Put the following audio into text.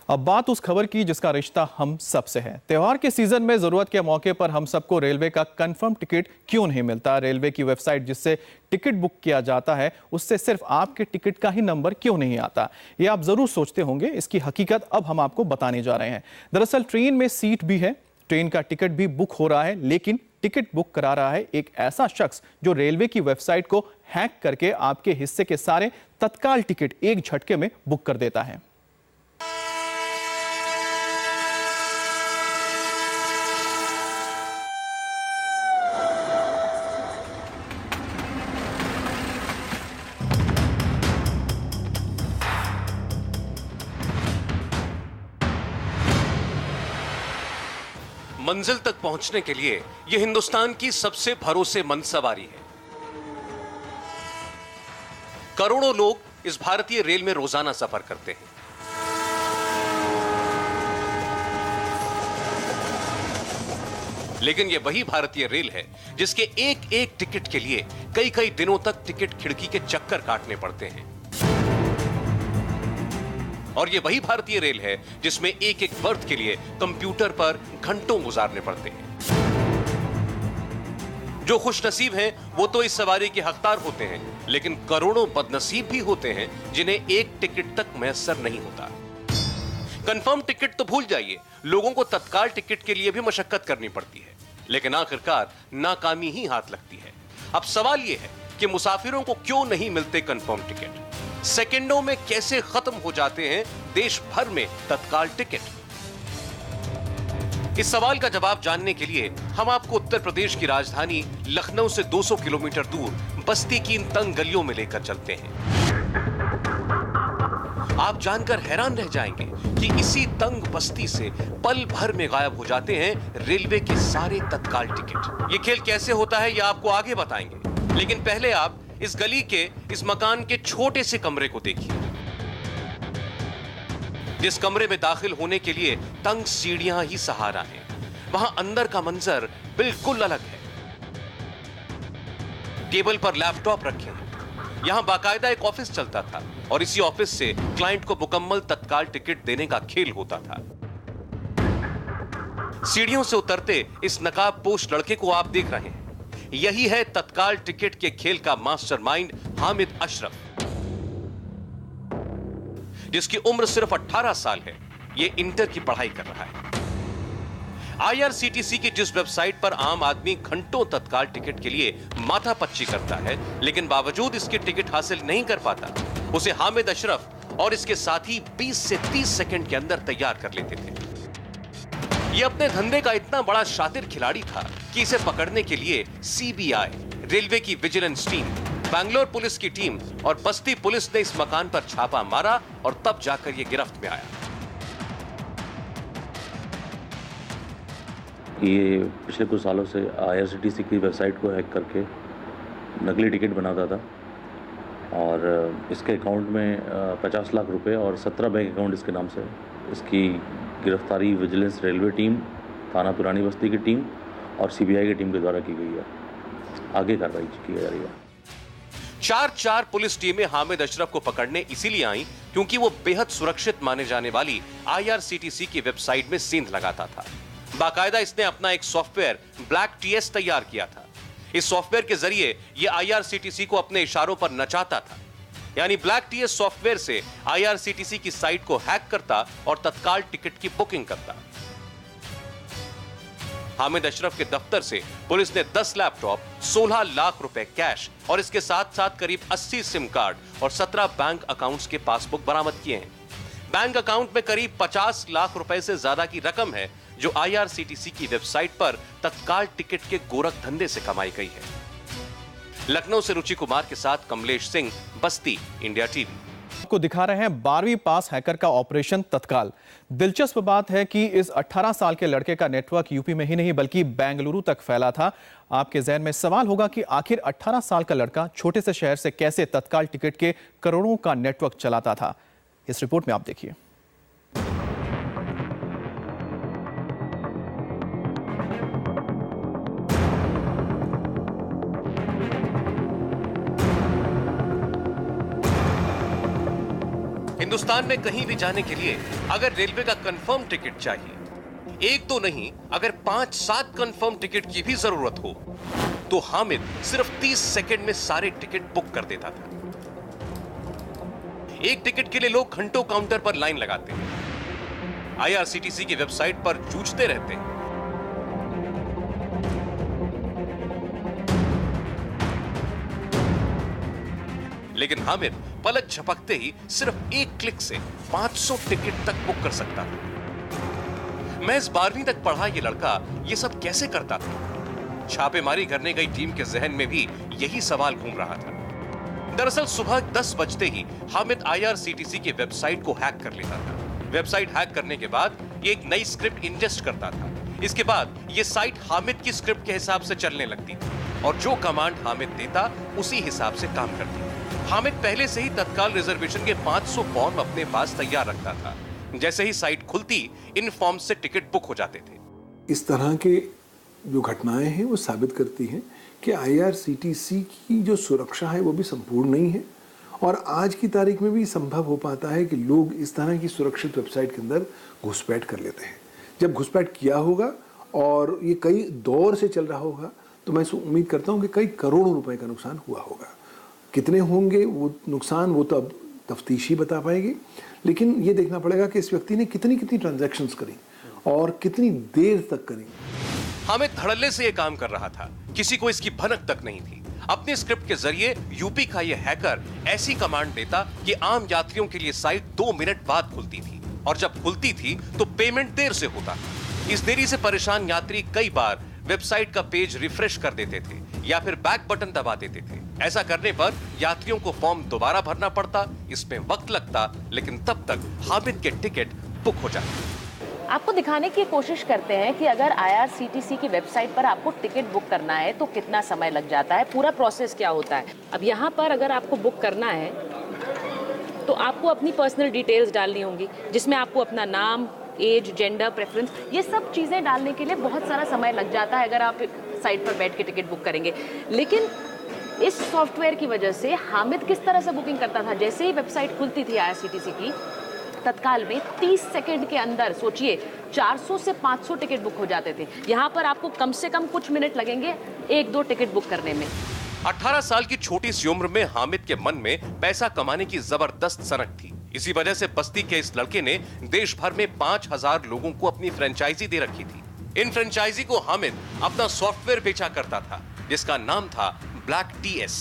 अब बात उस खबर की जिसका रिश्ता हम सब से है। त्योहार के सीजन में जरूरत के मौके पर हम सबको रेलवे का कंफर्म टिकट क्यों नहीं मिलता? रेलवे की वेबसाइट जिससे टिकट बुक किया जाता है उससे सिर्फ आपके टिकट का ही नंबर क्यों नहीं आता? ये आप जरूर सोचते होंगे। इसकी हकीकत अब हम आपको बताने जा रहे हैं। दरअसल ट्रेन में सीट भी है, ट्रेन का टिकट भी बुक हो रहा है, लेकिन टिकट बुक करा रहा है एक ऐसा शख्स जो रेलवे की वेबसाइट को हैक करके आपके हिस्से के सारे तत्काल टिकट एक झटके में बुक कर देता है। मंजिल तक पहुंचने के लिए यह हिंदुस्तान की सबसे भरोसेमंद सवारी है। करोड़ों लोग इस भारतीय रेल में रोजाना सफर करते हैं। लेकिन यह वही भारतीय रेल है जिसके एक एक टिकट के लिए कई कई दिनों तक टिकट खिड़की के चक्कर काटने पड़ते हैं। और ये वही भारतीय रेल है जिसमें एक एक बर्थ के लिए कंप्यूटर पर घंटों गुजारने पड़ते हैं। जो खुशनसीब हैं वो तो इस सवारी के हकदार होते हैं, लेकिन करोड़ों बदनसीब भी होते हैं जिन्हें एक टिकट तक मैसर नहीं होता। कंफर्म टिकट तो भूल जाइए, लोगों को तत्काल टिकट के लिए भी मशक्कत करनी पड़ती है, लेकिन आखिरकार नाकामी ही हाथ लगती है। अब सवाल यह है कि मुसाफिरों को क्यों नहीं मिलते कंफर्म टिकट? सेकंडों में कैसे खत्म हो जाते हैं देश भर में तत्काल टिकट? इस सवाल का जवाब जानने के लिए हम आपको उत्तर प्रदेश की राजधानी लखनऊ से 200 किलोमीटर दूर बस्ती की इन तंग गलियों में लेकर चलते हैं। आप जानकर हैरान रह जाएंगे कि इसी तंग बस्ती से पल भर में गायब हो जाते हैं रेलवे के सारे तत्काल टिकट। ये खेल कैसे होता है यह आपको आगे बताएंगे, लेकिन पहले आप इस गली के इस मकान के छोटे से कमरे को देखिए, जिस कमरे में दाखिल होने के लिए तंग सीढ़ियां ही सहारा हैं। वहां अंदर का मंजर बिल्कुल अलग है। टेबल पर लैपटॉप रखे हैं। यहां बाकायदा एक ऑफिस चलता था और इसी ऑफिस से क्लाइंट को मुकम्मल तत्काल टिकट देने का खेल होता था। सीढ़ियों से उतरते इस नकाबपोश लड़के को आप देख रहे हैं, यही है तत्काल टिकट के खेल का मास्टरमाइंड हामिद अशरफ, जिसकी उम्र सिर्फ 18 साल है। यह इंटर की पढ़ाई कर रहा है। आईआरसीटीसी की जिस वेबसाइट पर आम आदमी घंटों तत्काल टिकट के लिए माथापच्ची करता है, लेकिन बावजूद इसके टिकट हासिल नहीं कर पाता, उसे हामिद अशरफ और इसके साथी 20 से 30 सेकंड के अंदर तैयार कर लेते थे। यह अपने धंधे का इतना बड़ा शातिर खिलाड़ी था कि इसे पकड़ने के लिए सीबीआई, रेलवे की विजिलेंस टीम, बैंगलोर पुलिस की टीम और बस्ती पुलिस ने इस मकान पर छापा मारा और तब जाकर यह गिरफ्त में आया। ये पिछले कुछ सालों से आईआरसीटीसी की वेबसाइट को हैक करके नकली टिकट बनाता था और इसके अकाउंट में 50 लाख रुपए और 17 बैंक अकाउंट इसके नाम से। इसकी गिरफ्तारी विजिलेंस रेलवे टीम, थाना पुरानी बस्ती की टीम और सीबीआई की टीम के द्वारा की गई है। आगे कार्रवाई की जा रही है। 4 पुलिस टीमें हामिद अशरफ को पकड़ने इसीलिए आई क्योंकि वो बेहद सुरक्षित माने जाने वाली आईआरसीटीसी की वेबसाइट में सेंध लगाता था। बाकायदा इसने अपना एक सॉफ्टवेयर ब्लैक टीएस तैयार किया था। इस सॉफ्टवेयर के जरिए यह आईआरसीटीसी को अपने इशारों पर नचाता था। यानी ब्लैक टीएस सॉफ्टवेयर से आईआरसीटीसी की साइट को हैक करता और तत्काल टिकट की बुकिंग करता। हामिद अशरफ के दफ्तर से पुलिस ने 10 लैपटॉप, 16 लाख रुपए कैश और इसके साथ साथ करीब 80 सिम कार्ड और 17 बैंक अकाउंट्स के पासबुक बरामद किए हैं। बैंक अकाउंट में करीब 50 लाख रुपए से ज्यादा की रकम है जो आईआरसीटीसी की वेबसाइट पर तत्काल टिकट के गोरख धंधे से कमाई गई है। लखनऊ से रुचि कुमार के साथ कमलेश सिंह, बस्ती, इंडिया टीवी। आपको दिखा रहे हैं 12वीं पास हैकर का ऑपरेशन तत्काल। दिलचस्प बात है कि इस 18 साल के लड़के का नेटवर्क यूपी में ही नहीं बल्कि बेंगलुरु तक फैला था। आपके जहन में सवाल होगा कि आखिर 18 साल का लड़का छोटे से शहर से कैसे तत्काल टिकट के करोड़ों का नेटवर्क चलाता था? इस रिपोर्ट में आप देखिए। हिंदुस्तान में कहीं भी जाने के लिए अगर रेलवे का कंफर्म टिकट चाहिए, एक तो नहीं अगर 5-7 कंफर्म टिकट की भी जरूरत हो, तो हामिद सिर्फ 30 सेकंड में सारे टिकट बुक कर देता था। एक टिकट के लिए लोग घंटों काउंटर पर लाइन लगाते हैं, आईआरसीटीसी की वेबसाइट पर जूझते रहते हैं। लेकिन हामिद पलक झपकते ही सिर्फ एक क्लिक से 500 टिकट तक बुक कर सकता था। महज 12वीं तक पढ़ा ये लड़का ये सब कैसे करता था? छापेमारी करने गई टीम के जहन में भी यही सवाल घूम रहा था। दरअसल सुबह 10 बजते ही हामिद आईआरसीटीसी की वेबसाइट को हैक कर लेता था। वेबसाइट हैक करने के बाद ये एक नई स्क्रिप्ट इंजेस्ट करता था। इसके बाद ये साइट हामिद की स्क्रिप्ट के हिसाब से चलने लगती थी और जो कमांड हामिद देता उसी हिसाब से काम करती थी। हामिद पहले से ही तत्काल रिजर्वेशन के 500 फॉर्म अपने पास तैयार रखता था। जैसे ही साइट खुलती, इन फॉर्म से टिकट बुक हो जाते थे। इस तरह के जो घटनाएं हैं वो साबित करती हैं कि आईआरसीटीसी की जो सुरक्षा है वो भी संपूर्ण नहीं है और आज की तारीख में भी संभव हो पाता है कि लोग इस तरह की सुरक्षित वेबसाइट के अंदर घुसपैठ कर लेते हैं। जब घुसपैठ किया होगा और ये कई दौर से चल रहा होगा तो मैं उम्मीद करता हूँ कि कई करोड़ों रुपए का नुकसान हुआ होगा। कितने होंगे वो नुकसान, वो तो अब तफ्तीश ही बता पाएगी, लेकिन ये देखना पड़ेगा कि इस व्यक्ति ने कितनी ट्रांजैक्शंस करी और कितनी देर तक करी। हामिद धड़ल्ले से ये काम कर रहा था, किसी को इसकी भनक तक नहीं थी। अपने स्क्रिप्ट के जरिए यूपी का ये हैकर ऐसी कमांड देता कि आम यात्रियों के लिए साइट 2 मिनट बाद खुलती थी और जब खुलती थी तो पेमेंट देर से होता था। इस देरी से परेशान यात्री कई बार वेबसाइट का पेज रिफ्रेश कर देते थे या फिर बैक बटन दबा देते थे। ऐसा करने पर यात्रियों को फॉर्म दोबारा भरना पड़ता, इसमें वक्त लगता, लेकिन तब तक हामिद के टिकट बुक हो जाते। आपको दिखाने की कोशिश करते हैं कि अगर आईआरसीटीसी की वेबसाइट पर आपको टिकट बुक करना है तो कितना समय लग जाता है, पूरा प्रोसेस क्या होता है। अब यहाँ पर अगर आपको बुक करना है तो आपको अपनी पर्सनल डिटेल्स डालनी होंगी, जिसमें आपको अपना नाम, एज, जेंडर, प्रेफरेंस, ये सब चीज़ें डालने के लिए बहुत सारा समय लग जाता है अगर आप साइट पर बैठ के टिकट बुक करेंगे। लेकिन इस सॉफ्टवेयर की वजह से हामिद किस तरह से बुकिंग करता था, जैसे ही वेबसाइट खुलती थी आईआरसीटीसी की, तत्काल में 30 सेकंड के अंदर सोचिए 400 से 500 टिकट बुक हो जाते थे। यहाँ पर आपको कम से कम कुछ मिनट लगेंगे 1-2 टिकट बुक करने में। 18 साल की छोटी सी उम्र में हामिद के मन में पैसा कमाने की जबरदस्त सनक थी। इसी वजह से बस्ती के इस लड़के ने देश भर में 5000 लोगों को अपनी फ्रेंचाइजी दे रखी थी। इन फ्रेंचाइजी को हामिद अपना सॉफ्टवेयर बेचा करता था, जिसका नाम था ब्लैक टीएस।